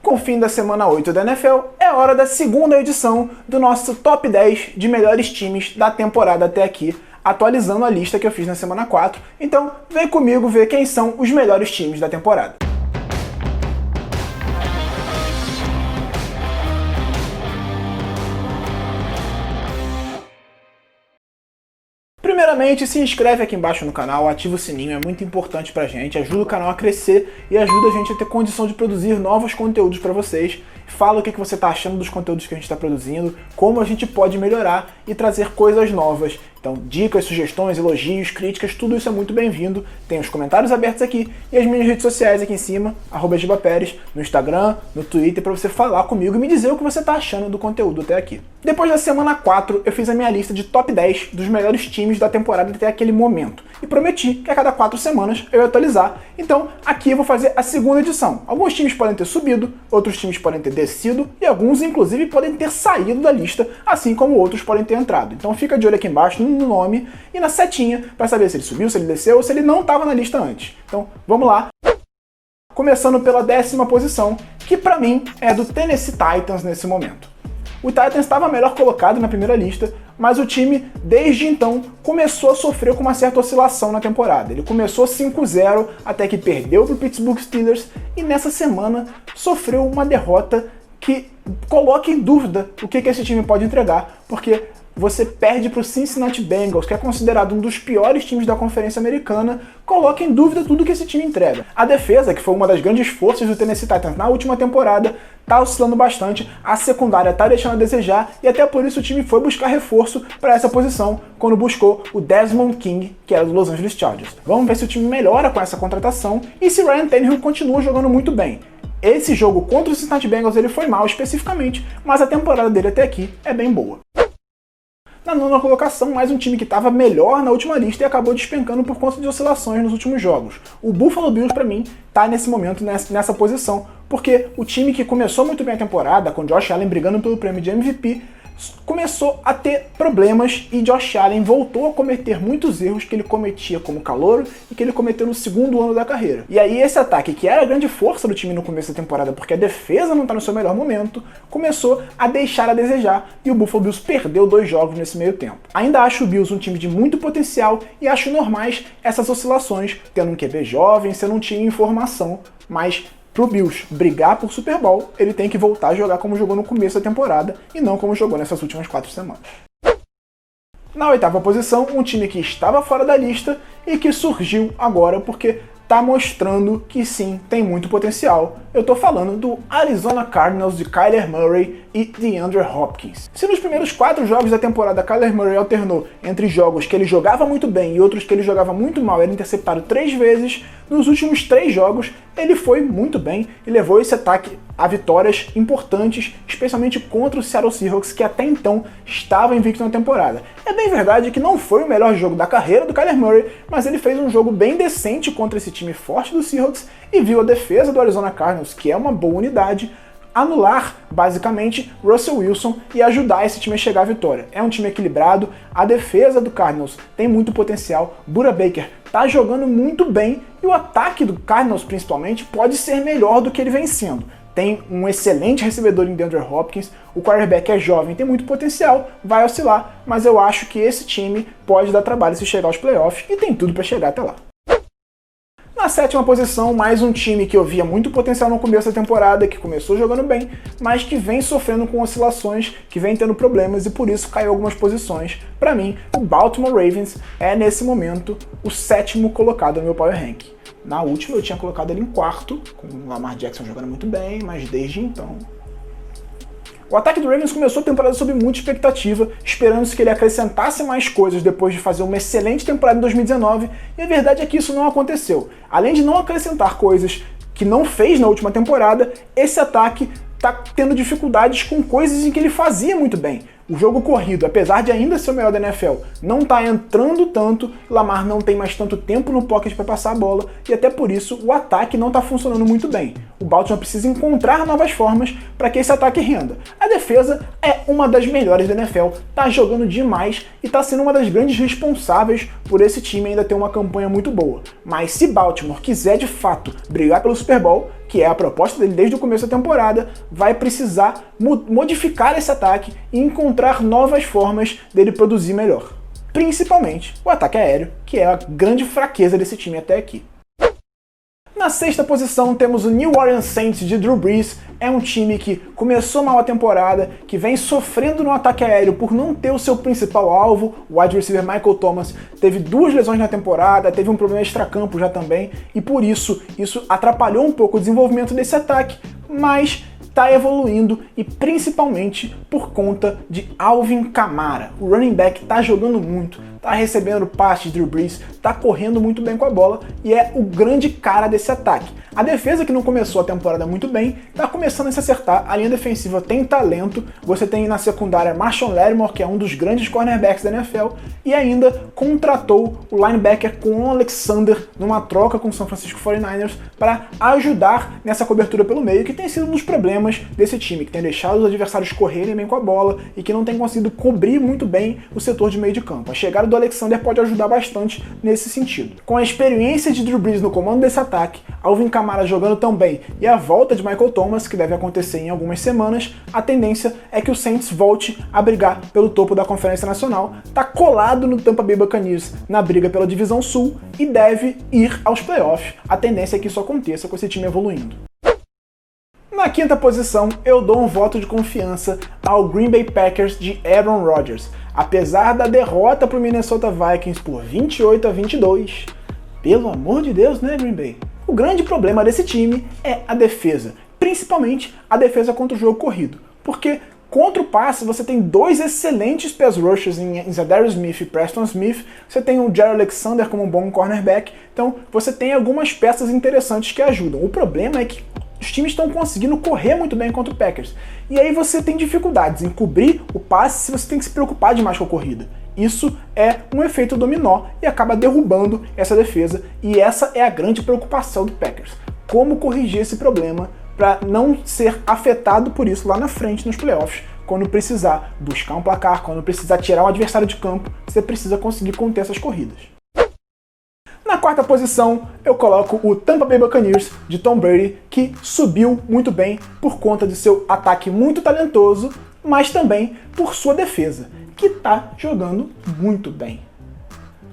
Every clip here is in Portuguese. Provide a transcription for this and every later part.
Com o fim da semana 8 da NFL, é hora da segunda edição do nosso Top 10 de melhores times da temporada até aqui, atualizando a lista que eu fiz na semana 4. Então, vem comigo ver quem são os melhores times da temporada. Primeiramente, se inscreve aqui embaixo no canal, ativa o sininho, é muito importante pra gente, ajuda o canal a crescer e ajuda a gente a ter condição de produzir novos conteúdos pra vocês. Fala o que você tá achando dos conteúdos que a gente está produzindo, como a gente pode melhorar e trazer coisas novas. Então, dicas, sugestões, elogios, críticas, tudo isso é muito bem-vindo. Tem os comentários abertos aqui e as minhas redes sociais aqui em cima, @gibaperes, no Instagram, no Twitter, para você falar comigo e me dizer o que você está achando do conteúdo até aqui. Depois da semana 4, eu fiz a minha lista de top 10 dos melhores times da temporada até aquele momento. E prometi que a cada 4 semanas eu ia atualizar. Então, aqui eu vou fazer a segunda edição. Alguns times podem ter subido, outros times podem ter descido e alguns, inclusive, podem ter saído da lista, assim como outros podem ter entrado. Então fica de olho aqui embaixo no nome e na setinha para saber se ele subiu, se ele desceu ou se ele não estava na lista antes. Então, vamos lá. Começando pela 10ª posição, que para mim é do Tennessee Titans nesse momento. O Titans estava melhor colocado na primeira lista, mas o time, desde então, começou a sofrer com uma certa oscilação na temporada. Ele começou 5-0, até que perdeu para o Pittsburgh Steelers, e nessa semana sofreu uma derrota que coloca em dúvida o que esse time pode entregar, porque você perde para o Cincinnati Bengals, que é considerado um dos piores times da Conferência Americana, coloca em dúvida tudo que esse time entrega. A defesa, que foi uma das grandes forças do Tennessee Titans na última temporada, tá oscilando bastante, a secundária tá deixando a desejar, e até por isso o time foi buscar reforço para essa posição, quando buscou o Desmond King, que era do Los Angeles Chargers. Vamos ver se o time melhora com essa contratação, e se Ryan Tannehill continua jogando muito bem. Esse jogo contra o Cincinnati Bengals ele foi mal especificamente, mas a temporada dele até aqui é bem boa. Na 9ª colocação, mais um time que estava melhor na última lista e acabou despencando por conta de oscilações nos últimos jogos. O Buffalo Bills, para mim, está nesse momento, nessa posição, porque o time que começou muito bem a temporada, com Josh Allen brigando pelo prêmio de MVP, começou a ter problemas e Josh Allen voltou a cometer muitos erros que ele cometia como calouro e que ele cometeu no segundo ano da carreira. E aí esse ataque, que era a grande força do time no começo da temporada, porque a defesa não está no seu melhor momento, começou a deixar a desejar e o Buffalo Bills perdeu 2 jogos nesse meio tempo. Ainda acho o Bills um time de muito potencial e acho normais essas oscilações, tendo um QB jovem, sendo um time em formação, mas pro Bills brigar por Super Bowl, ele tem que voltar a jogar como jogou no começo da temporada e não como jogou nessas últimas 4 semanas. Na 8ª posição, um time que estava fora da lista e que surgiu agora porque tá mostrando que sim, tem muito potencial. Eu tô falando do Arizona Cardinals de Kyler Murray e DeAndre Hopkins. Se nos primeiros 4 jogos da temporada Kyler Murray alternou entre jogos que ele jogava muito bem e outros que ele jogava muito mal, era interceptado 3 vezes, nos últimos 3 jogos ele foi muito bem e levou esse ataque a vitórias importantes, especialmente contra o Seattle Seahawks, que até então estava invicto na temporada. É bem verdade que não foi o melhor jogo da carreira do Kyler Murray, mas ele fez um jogo bem decente contra esse time forte do Seahawks e viu a defesa do Arizona Cardinals, que é uma boa unidade, anular, basicamente, Russell Wilson e ajudar esse time a chegar à vitória. É um time equilibrado, a defesa do Cardinals tem muito potencial, Budda Baker tá jogando muito bem e o ataque do Cardinals, principalmente, pode ser melhor do que ele vem sendo. Tem um excelente recebedor em DeAndre Hopkins, o quarterback é jovem, tem muito potencial, vai oscilar, mas eu acho que esse time pode dar trabalho se chegar aos playoffs e tem tudo para chegar até lá. Na 7ª posição, mais um time que eu via muito potencial no começo da temporada, que começou jogando bem, mas que vem sofrendo com oscilações, que vem tendo problemas e por isso caiu algumas posições. Para mim, o Baltimore Ravens é nesse momento o 7º colocado no meu Power Rank. Na última eu tinha colocado ele em 4º, com o Lamar Jackson jogando muito bem, mas desde então... O ataque do Ravens começou a temporada sob muita expectativa, esperando-se que ele acrescentasse mais coisas depois de fazer uma excelente temporada em 2019, e a verdade é que isso não aconteceu. Além de não acrescentar coisas que não fez na última temporada, esse ataque está tendo dificuldades com coisas em que ele fazia muito bem. O jogo corrido, apesar de ainda ser o melhor da NFL, não está entrando tanto, Lamar não tem mais tanto tempo no pocket para passar a bola, e até por isso o ataque não está funcionando muito bem. O Baltimore precisa encontrar novas formas para que esse ataque renda. A defesa é uma das melhores da NFL, está jogando demais e está sendo uma das grandes responsáveis por esse time ainda ter uma campanha muito boa. Mas se Baltimore quiser de fato brigar pelo Super Bowl, que é a proposta dele desde o começo da temporada, vai precisar modificar esse ataque e encontrar novas formas dele produzir melhor. Principalmente o ataque aéreo, que é a grande fraqueza desse time até aqui. Na sexta posição temos o New Orleans Saints de Drew Brees. É um time que começou mal a temporada, que vem sofrendo no ataque aéreo por não ter o seu principal alvo. O wide receiver Michael Thomas teve 2 lesões na temporada, teve um problema extracampo já também, e por isso atrapalhou um pouco o desenvolvimento desse ataque, mas está evoluindo, e principalmente por conta de Alvin Kamara. O running back está jogando muito, está recebendo passes de Drew Brees, está correndo muito bem com a bola e é o grande cara desse ataque. A defesa, que não começou a temporada muito bem, está começando a se acertar. A linha defensiva tem talento. Você tem na secundária Marshawn Lattimore, que é um dos grandes cornerbacks da NFL, e ainda contratou o linebacker Kwon Alexander numa troca com o San Francisco 49ers para ajudar nessa cobertura pelo meio, que tem sido um dos problemas desse time, que tem deixado os adversários correrem bem com a bola e que não tem conseguido cobrir muito bem o setor de meio de campo. A chegada do Alexander pode ajudar bastante nesse sentido. Com a experiência de Drew Brees no comando desse ataque, Alvin Kamara jogando tão bem e a volta de Michael Thomas, que deve acontecer em algumas semanas, a tendência é que o Saints volte a brigar pelo topo da Conferência Nacional, tá colado no Tampa Bay Buccaneers na briga pela Divisão Sul e deve ir aos playoffs. A tendência é que isso aconteça com esse time evoluindo. Na quinta posição, eu dou um voto de confiança ao Green Bay Packers de Aaron Rodgers. Apesar da derrota para o Minnesota Vikings por 28-22, pelo amor de Deus, né, Green Bay? O grande problema desse time é a defesa, principalmente a defesa contra o jogo corrido, porque contra o passe você tem 2 excelentes pass rushers em Zadarius Smith e Preston Smith, você tem o Jaire Alexander como um bom cornerback, então você tem algumas peças interessantes que ajudam. O problema é que os times estão conseguindo correr muito bem contra o Packers, e aí você tem dificuldades em cobrir o passe se você tem que se preocupar demais com a corrida. Isso é um efeito dominó e acaba derrubando essa defesa, e essa é a grande preocupação do Packers. Como corrigir esse problema para não ser afetado por isso lá na frente nos playoffs, quando precisar buscar um placar, quando precisar tirar um adversário de campo, você precisa conseguir conter essas corridas. Na quarta posição, eu coloco o Tampa Bay Buccaneers de Tom Brady, que subiu muito bem por conta de seu ataque muito talentoso, mas também por sua defesa, que está jogando muito bem.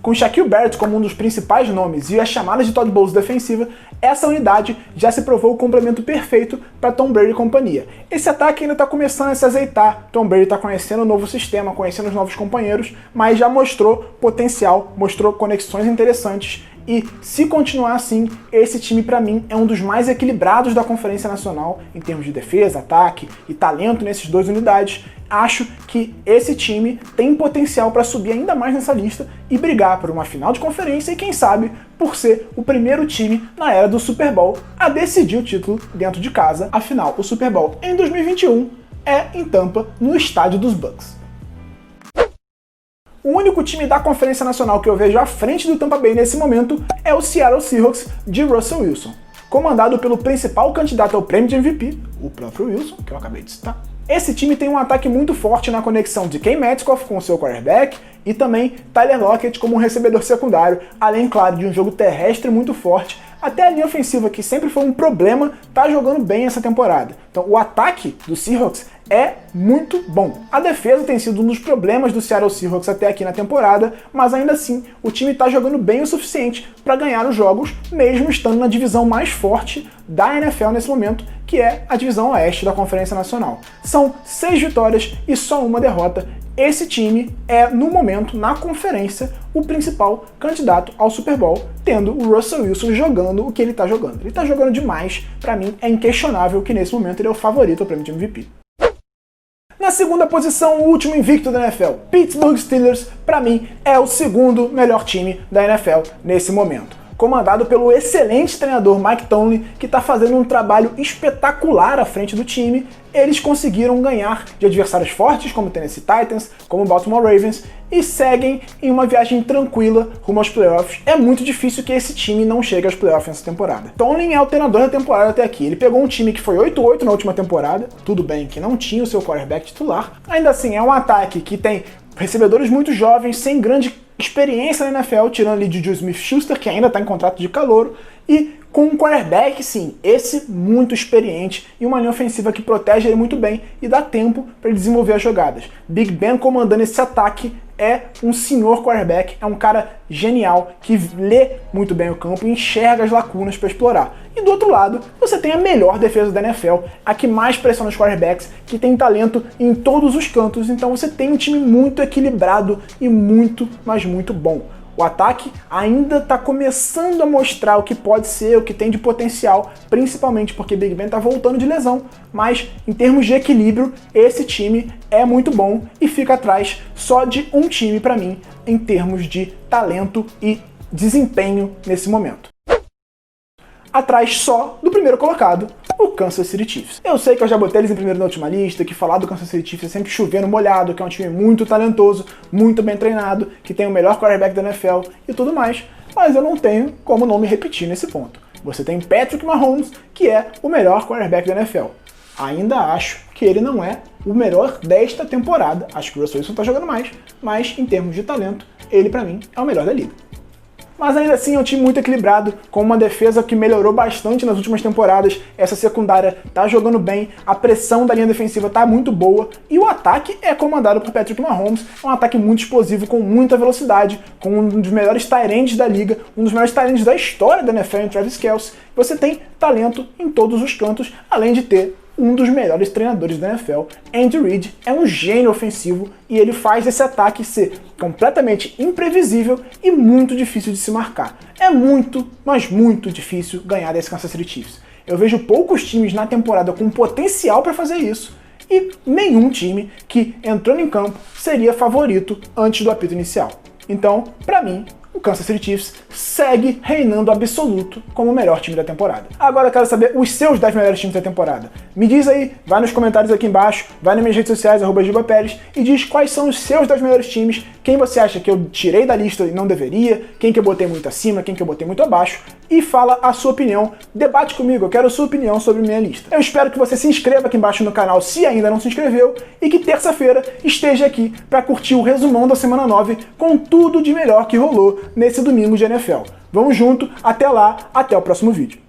Com Shaquille Barrett como um dos principais nomes e as chamadas de Todd Bowles defensiva, essa unidade já se provou o complemento perfeito para Tom Brady e companhia. Esse ataque ainda está começando a se azeitar, Tom Brady está conhecendo o novo sistema, conhecendo os novos companheiros, mas já mostrou potencial, mostrou conexões interessantes, e se continuar assim, esse time para mim é um dos mais equilibrados da Conferência Nacional em termos de defesa, ataque e talento nessas 2 unidades. Acho que esse time tem potencial para subir ainda mais nessa lista e brigar por uma final de conferência e, quem sabe, por ser o primeiro time na era do Super Bowl a decidir o título dentro de casa. Afinal, o Super Bowl em 2021 é em Tampa, no estádio dos Bucs. O único time da Conferência Nacional que eu vejo à frente do Tampa Bay nesse momento é o Seattle Seahawks de Russell Wilson, comandado pelo principal candidato ao prêmio de MVP, o próprio Wilson, que eu acabei de citar. Esse time tem um ataque muito forte na conexão de Ken Metcalf com o seu quarterback e também Tyler Lockett como um recebedor secundário, além, claro, de um jogo terrestre muito forte. Até a linha ofensiva, que sempre foi um problema, tá jogando bem essa temporada. Então o ataque do Seahawks é muito bom. A defesa tem sido um dos problemas do Seattle Seahawks até aqui na temporada, mas ainda assim o time está jogando bem o suficiente para ganhar os jogos, mesmo estando na divisão mais forte da NFL nesse momento, que é a divisão oeste da Conferência Nacional. São 6 vitórias e só uma derrota. Esse time é, no momento, na conferência, o principal candidato ao Super Bowl, tendo o Russell Wilson jogando o que ele está jogando. Ele está jogando demais, para mim é inquestionável que nesse momento ele é o favorito ao prêmio de MVP. Na segunda posição, o último invicto da NFL, Pittsburgh Steelers, para mim é o segundo melhor time da NFL nesse momento. comandado pelo excelente treinador Mike Tomlin, que está fazendo um trabalho espetacular à frente do time. Eles conseguiram ganhar de adversários fortes como o Tennessee Titans, como o Baltimore Ravens, e seguem em uma viagem tranquila rumo aos playoffs. É muito difícil que esse time não chegue aos playoffs nessa temporada. Tomlin é o treinador da temporada até aqui. Ele pegou um time que foi 8-8 na última temporada, tudo bem que não tinha o seu quarterback titular. Ainda assim, é um ataque que tem recebedores muito jovens, sem grande experiência na NFL, tirando ali de Juju Smith-Schuster, que ainda está em contrato de calouro, e com um quarterback, sim, esse muito experiente e uma linha ofensiva que protege ele muito bem e dá tempo para ele desenvolver as jogadas. Big Ben comandando esse ataque é um senhor quarterback, é um cara genial que lê muito bem o campo e enxerga as lacunas para explorar. E do outro lado, você tem a melhor defesa da NFL, a que mais pressiona os quarterbacks, que tem talento em todos os cantos, então você tem um time muito equilibrado e muito, mas muito bom. O ataque ainda está começando a mostrar o que pode ser, o que tem de potencial, principalmente porque Big Ben está voltando de lesão, mas em termos de equilíbrio, esse time é muito bom e fica atrás só de um time para mim em termos de talento e desempenho nesse momento. Atrás só do primeiro colocado, o Kansas City Chiefs. Eu sei que eu já botei eles em primeiro na última lista, que falar do Kansas City Chiefs é sempre chovendo molhado, que é um time muito talentoso, muito bem treinado, que tem o melhor quarterback da NFL e tudo mais, mas eu não tenho como não me repetir nesse ponto. Você tem Patrick Mahomes, que é o melhor quarterback da NFL. Ainda acho que ele não é o melhor desta temporada, acho que o Russell Wilson está jogando mais, mas em termos de talento, ele pra mim é o melhor da liga. Mas ainda assim é um time muito equilibrado, com uma defesa que melhorou bastante nas últimas temporadas, essa secundária tá jogando bem, a pressão da linha defensiva tá muito boa, e o ataque é comandado por Patrick Mahomes, é um ataque muito explosivo, com muita velocidade, com um dos melhores tight ends da liga, um dos melhores tight ends da história da NFL em Travis Kelce. Você tem talento em todos os cantos, além de ter um dos melhores treinadores da NFL. Andy Reid é um gênio ofensivo e ele faz esse ataque ser completamente imprevisível e muito difícil de se marcar. É muito, mas muito difícil ganhar desse Kansas City Chiefs. Eu vejo poucos times na temporada com potencial para fazer isso e nenhum time que, entrando em campo, seria favorito antes do apito inicial. Então, para mim, o Kansas City Chiefs segue reinando absoluto como o melhor time da temporada. Agora eu quero saber os seus 10 melhores times da temporada. Me diz aí, vai nos comentários aqui embaixo, vai nas minhas redes sociais, @GibaPérez, e diz quais são os seus 10 melhores times, quem você acha que eu tirei da lista e não deveria, quem que eu botei muito acima, quem que eu botei muito abaixo, e fala a sua opinião, debate comigo, eu quero a sua opinião sobre minha lista. Eu espero que você se inscreva aqui embaixo no canal se ainda não se inscreveu, e que terça-feira esteja aqui para curtir o resumão da semana 9 com tudo de melhor que rolou nesse domingo de NFL. Vamos junto, até lá, até o próximo vídeo.